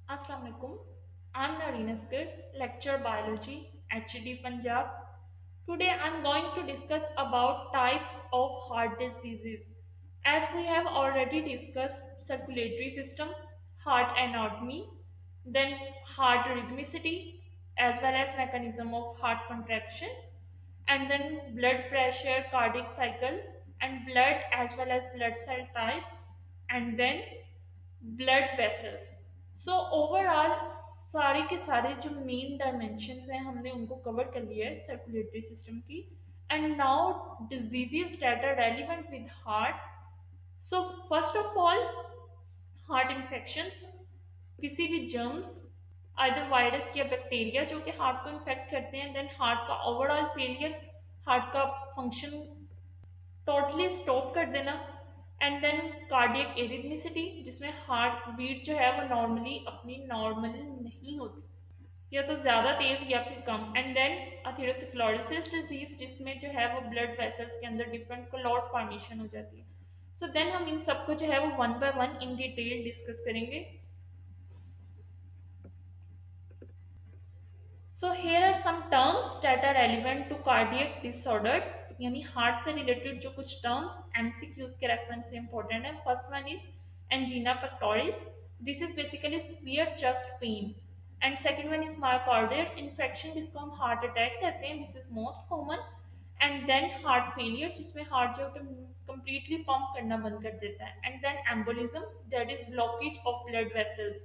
Assalamualaikum. I'm Narina Skir, lecture biology, HD Punjab. Today I'm going to discuss about types of heart diseases. As we have already discussed circulatory system, heart anatomy, then heart rhythmicity, as well as mechanism of heart contraction, and then blood pressure, cardiac cycle, and blood as well as blood cell types, and then blood vessels. So overall सारे के सारे जो main dimensions हैं हमने उनको cover कर लिया है सर्कुलेटरी सिस्टम की। And now diseases that are relevant with heart. So first of all, heart infections, किसी भी जर्म्स, आइदर वायरस या बैक्टीरिया जो कि हार्ट को इन्फेक्ट करते हैं। देन हार्ट का ओवरऑल फेलियर, हार्ट का फंक्शन टोटली स्टॉप कर देना। एंड देन कार्डियक एरिथमिसिटी, जिसमें हार्ट बीट जो है वो नॉर्मली अपनी नॉर्मल नहीं होती, या तो ज़्यादा तेज या फिर कम। एंड देन अथेरोस्क्लेरोसिस डिजीज, जिसमें जो है वो ब्लड वेसल्स के अंदर डिफरेंट क्लॉट फॉर्मेशन हो जाती है। सो देन हम इन सबको जो है वो one by one in detail discuss करेंगे। So here are some terms that are relevant to cardiac disorders, यानी हार्ट से रिलेटेड जो कुछ टर्म्स एमसीक्यूज के रेफरेंस से इंपॉर्टेंट है। First one is angina pectoris, this is basically severe chest pain. And second one is myocardial infection, जिसको हम heart attack कहते हैं, this is most common. And then heart failure, जिसमें heart जो completely pump करना बंद कर देता है। And then embolism, that is blockage of blood vessels,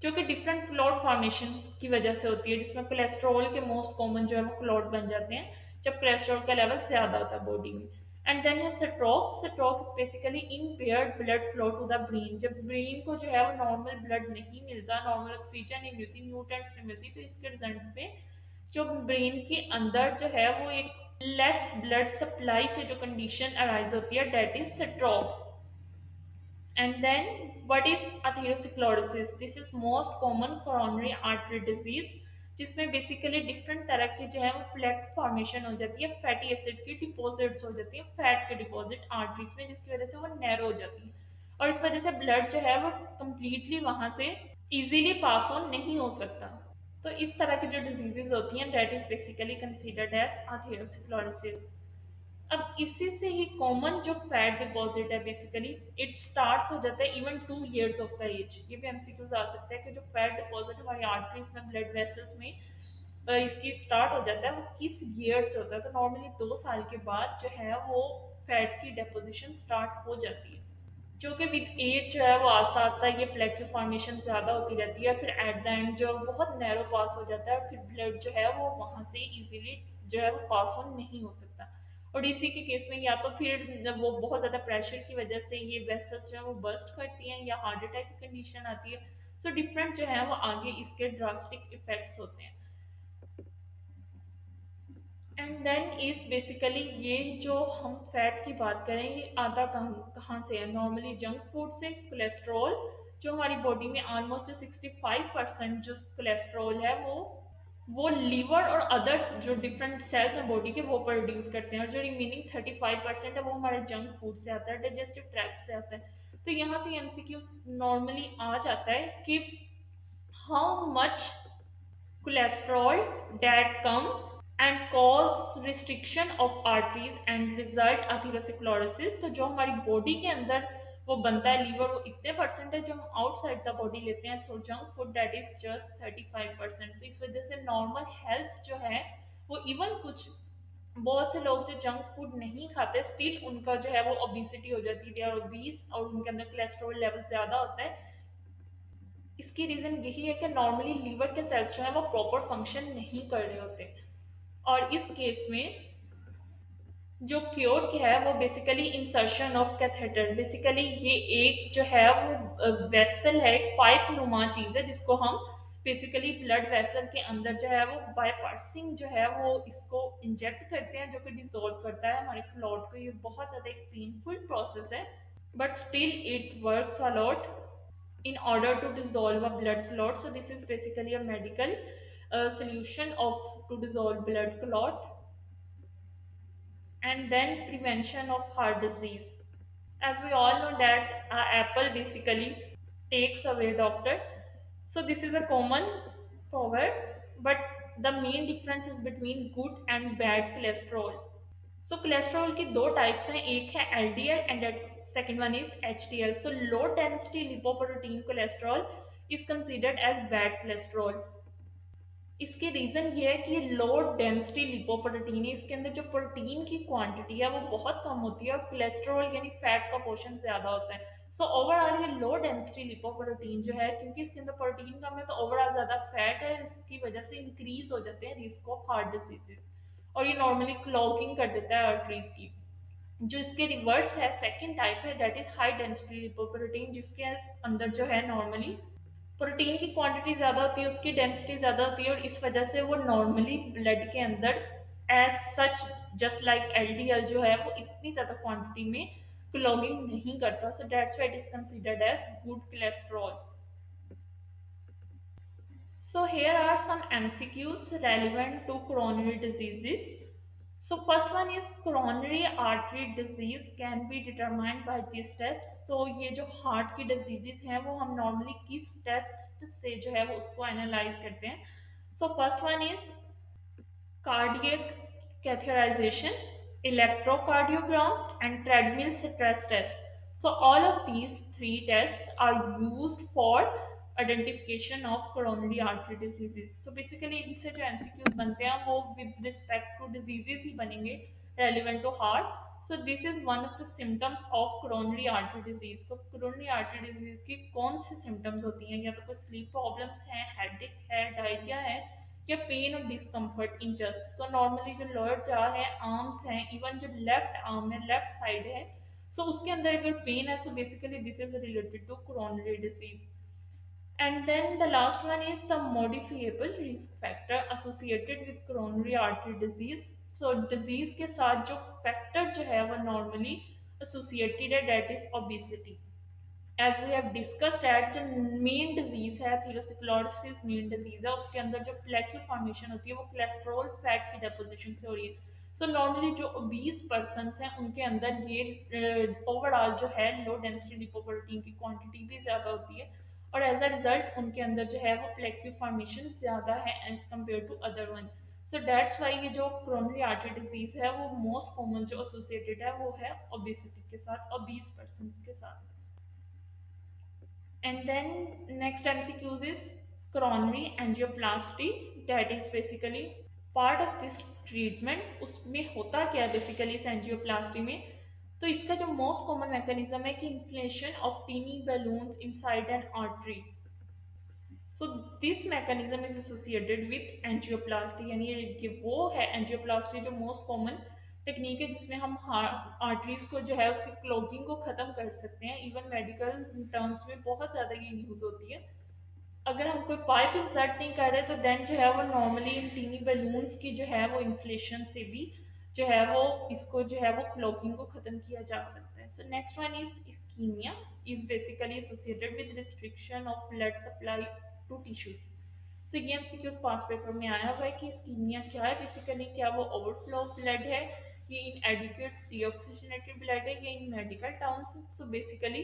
जो कि डिफरेंट क्लॉट फॉर्मेशन की वजह से होती है, जिसमें कोलेस्ट्रॉल के मोस्ट कॉमन जो है वो क्लॉट बन जाते हैं जब कोलेस्ट्रॉल का लेवल ज्यादा होता है बॉडी में। एंड देन है stroke. Stroke is basically impaired blood flow to the brain, जब ब्रेन को जो है वो नॉर्मल ब्लड नहीं मिलता, नॉर्मल ऑक्सीजन नहीं मिलती, न्यूट्रिएंट्स नहीं मिलती, तो इसके रिजल्ट पे जो ब्रेन के अंदर जो है वो एक लेस ब्लड सप्लाई से जो कंडीशन अराइज होती है, that is stroke. And then what is atherosclerosis? This is most common coronary artery disease, जिसमें बेसिकली डिफरेंट तरह की जो है वो प्लेक फॉर्मेशन हो जाती है, फैटी एसिड की डिपॉजिट्स हो जाती है, फैट के डिपॉजिट आर्टरीज में, जिसकी वजह से वो नैरो हो जाती है, और इस वजह से ब्लड जो है वो कंप्लीटली वहां से इजीली पास ऑन नहीं हो सकता। तो इस तरह की जो डिजीजेज होती हैं, that is basically considered as atherosclerosis. अब इसी से ही कॉमन जो फैट डिपॉजिट है, बेसिकली इट स्टार्ट्स हो जाता है even 2 years of the age. ये भी एमसीक्यूज आ सकता है कि जो फैट डिपॉजिट हमारी आर्टरीज में, ब्लड वेसल्स में इसकी स्टार्ट हो जाता है, वो किस ईयर से होता है। तो नॉर्मली 2 साल के बाद जो है वो फैट की डेपोजिशन स्टार्ट हो जाती है, जो कि विद एज जो है वो आस्ता आस्ता ये प्लेक की फॉर्मेशन ज़्यादा होती रहती है, फिर एट द एंड जो बहुत नैरो पास हो जाता है, फिर ब्लड जो है वो वहाँ से इजीली जो है वो पास ऑन नहीं हो सकता। और इसी के केस में या तो फिर वो बहुत ज़्यादा प्रेशर की वजह से ये वेसल्स जो है वो बर्स्ट करती हैं, या हार्ट अटैक की कंडीशन आती है। तो डिफरेंट जो है वो आगे इसके ड्रास्टिक इफेक्ट्स होते हैं। एंड देन इज बेसिकली ये जो हम फैट की बात करें, ये आता कहाँ कहाँ से है? नॉर्मली जंक फूड से। कोलेस्ट्रॉल, जो हमारी बॉडी में ऑलमोस्ट 65% जो कोलेस्ट्रॉल है वो लीवर और अदर जो डिफरेंट सेल्स हैं बॉडी के वो प्रोड्यूस करते हैं, और जो रिमेनिंग 35% है वो हमारे जंक फूड से आता है, डाइजेस्टिव ट्रैक्ट से आता है। तो यहाँ से एमसीक्यू नॉर्मली आ जाता है कि how much cholesterol that come and cause restriction of arteries and result atherosclerosis। तो जो हमारी बॉडी के अंदर वो बनता है लीवर, वो इतने परसेंट है, जो हम आउटसाइड द बॉडी लेते हैं through junk food, that is just 35%। तो इस वजह से नॉर्मल हेल्थ जो है वो इवन कुछ बहुत से लोग जो जंक फूड नहीं खाते, स्टिल उनका जो है वो ओबिसिटी हो जाती है, दे आर ओबीस, और उनके अंदर कोलेस्ट्रॉल लेवल ज्यादा होता है। इसकी रीजन यही है कि नॉर्मली लीवर के सेल्स जो है वो प्रॉपर फंक्शन नहीं कर रहे होते। और इस केस में जो क्योर क्या है वो basically insertion of catheter. Basically ये एक जो है वो वेसल है, एक पाइप नुमा चीज है, जिसको हम बेसिकली ब्लड वेसल के अंदर जो है वो बाय पार्सिंग जो है वो इसको इंजेक्ट करते हैं, जो कि डिसॉल्व करता है हमारे क्लॉट को। ये बहुत ज़्यादा एक पेनफुल प्रोसेस है, but still it works a lot in order to dissolve a blood clot. So this is basically a medical solution of to dissolve blood clot. And then prevention of heart disease. As we all know that apple basically takes away doctor. So this is a common proverb, but the main difference is between good and bad cholesterol. So cholesterol की दो types हैं, एक है LDL and second one is HDL. So low density lipoprotein cholesterol is considered as bad cholesterol. इसके reason ये है कि ये लो डेंसिटी लिपोप्रोटीन है, इसके अंदर जो प्रोटीन की क्वांटिटी है वो बहुत कम होती है और कोलेस्ट्रॉल यानी फैट का पोर्शन ज्यादा होता है. सो ओवरऑल ये लो डेंसिटी लिपोप्रोटीन जो है, क्योंकि इसके अंदर प्रोटीन कम है तो ओवरऑल ज्यादा फैट है, इसकी वजह से इंक्रीज हो जाते हैं रिस्क ऑफ हार्ट डिजीजेस. और ये नॉर्मली क्लॉगिंग कर देता है आर्टरीज की. जो इसके रिवर्स है, सेकंड टाइप है, that is high density lipoprotein, जिसके अंदर जो है नॉर्मली प्रोटीन की क्वांटिटी ज़्यादा होती है, उसकी डेंसिटी ज़्यादा होती है और इस वजह से वो नॉर्मली ब्लड के अंदर as such just like LDL जो है वो इतनी ज़्यादा क्वांटिटी में क्लॉगिंग नहीं करता. So that's why it is considered as good cholesterol. So here are some MCQs relevant to coronary diseases. So first one is coronary artery disease can be determined by this test. So ये जो heart की diseases हैं वो हम normally किस test से जो है वो उसको एनालाइज करते हैं. सो first one is cardiac catheterization, electrocardiogram, and treadmill stress test. So all of these three tests are used for identification of coronary artery diseases. So basically इनसे जो MCQs बनते हैं वो with respect to diseases ही बनेंगे relevant to heart. So this is one of the symptoms of coronary artery disease. So coronary artery disease की कौन सी symptoms होती हैं, या तो कोई sleep problems हैं, headache है, diarrhea है, या पेन और discomfort in chest. So normally जो लोअर जा है, आर्म्स हैं, इवन जो लेफ्ट आर्म है, लेफ्ट साइड है, सो उसके अंदर अगर पेन है, so basically this is related to coronary disease. And then the last one is the modifiable risk factor associated with coronary artery disease. So disease के साथ जो factor जो है वो नॉर्मली एसोसिएटेड है, that is obesity. As we have discussed at जो main disease है atherosclerosis main disease है, उसके अंदर जो प्लेक्यू फॉर्मेशन होती है वो कोलेस्ट्रॉल फैट की डेपोजिशन से हो रही है. सो नॉर्मली जो ओबीस पर्सन हैं उनके अंदर ये ओवरऑल जो है लो डेंसिटी लिपोप्रोटीन की क्वांटिटी भी ज़्यादा होती है और एज अ रिजल्ट उनके अंदर जो है वो प्लेक्यू फॉर्मेशन ज़्यादा है as compare to other one. So that's why ये जो कोरोनरी आर्टरी डिजीज है वो मोस्ट कॉमन जो एसोसिएटेड है वो है ओबेसिटी के साथ, ओबीस पर्सन के साथ. And then next MCQs is coronary angioplasty, that is basically part of this treatment. उसमें होता क्या है बेसिकली इस एंजियोप्लास्टी में, तो इसका जो मोस्ट कॉमन मैकेनिज्म है कि inflation of tiny balloons inside an artery. So this mechanism is associated with angioplasty, यानी ये वो है एंजियोप्लास्टी जो मोस्ट कॉमन टेक्निक है जिसमें हम आर्टरीज को जो है उसकी क्लोगिंग को खत्म कर सकते हैं. इवन मेडिकल टर्म्स में बहुत ज़्यादा ये यूज़ होती है. अगर हम कोई पाइप इंसर्ट नहीं कर रहे तो देन जो है वो नॉर्मली इन टीनी बलून्स की जो है वो इन्फ्लेशन से भी जो है वो इसको जो है वो क्लोकिंग को ख़त्म किया जा सकता है. So next one is ischaemia, is basically associated with restriction of blood supply to tissues. तो ये एमसीक्यू पास पेपर में आया हुआ है कि इस्कीमिया क्या है बेसिकली, क्या वो ओवरफ्लो ऑफ ब्लड है, ये इन एडिक्वेट डीऑक्सीजनेटेड ब्लड है, ये इन मेडिकल टर्म्स. सो बेसिकली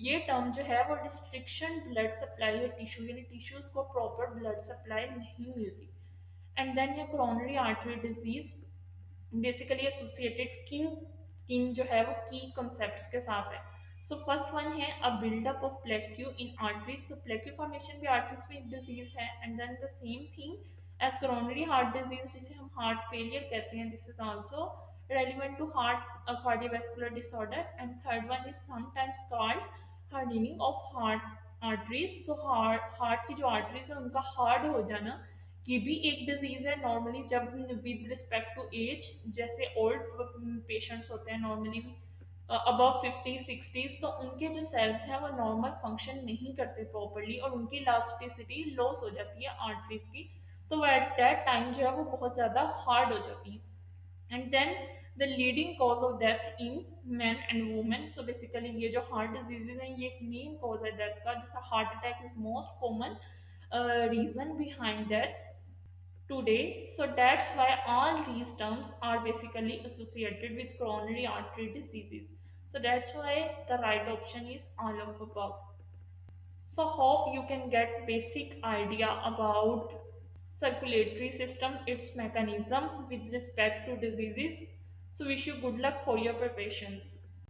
ये टर्म जो है वो रिस्ट्रिक्शन ब्लड सप्लाई है टिश्यू, यानी टिश्यूज को प्रॉपर ब्लड सप्लाई नहीं मिलती. एंड देन ये coronary artery disease basically associated किन किन जो है वो की कॉन्सेप्ट्स के साथ है. सो फर्स्ट वन है a buildup of plaque in arteries. So plaque formation भी आर्टरीज में एक डिजीज है. And then the same thing as coronary heart disease जिसे हम हार्ट फेलियर कहते हैं, this is also relevant to heart cardiovascular disorder. And third one is sometimes called hardening of heart arteries. तो heart की जो arteries है उनका hard हो जाना ये भी एक डिजीज है नॉर्मली, जब विद रिस्पेक्ट टू एज, जैसे ओल्ड पेशेंट्स होते हैं नॉर्मली अबव 50 60, तो उनके जो सेल्स हैं वो नॉर्मल फंक्शन नहीं करते प्रॉपरली और उनकी इलास्टिसिटी लॉस हो जाती है आर्टरीज की, तो एट दैट टाइम जो है वो बहुत ज़्यादा हार्ड हो जाती है. And then the leading cause of death in man and women. सो बेसिकली ये जो हार्ट डिजीजेज हैं ये एक मेन कॉज है डेथ का, जैसा heart attack is most common reason behind that today. So that's why all these terms are basically associated with coronary artery diseases. So that's why the right option is all of above. So hope you can get basic idea about circulatory system, its mechanism with respect to diseases. So wish you good luck for your preparations.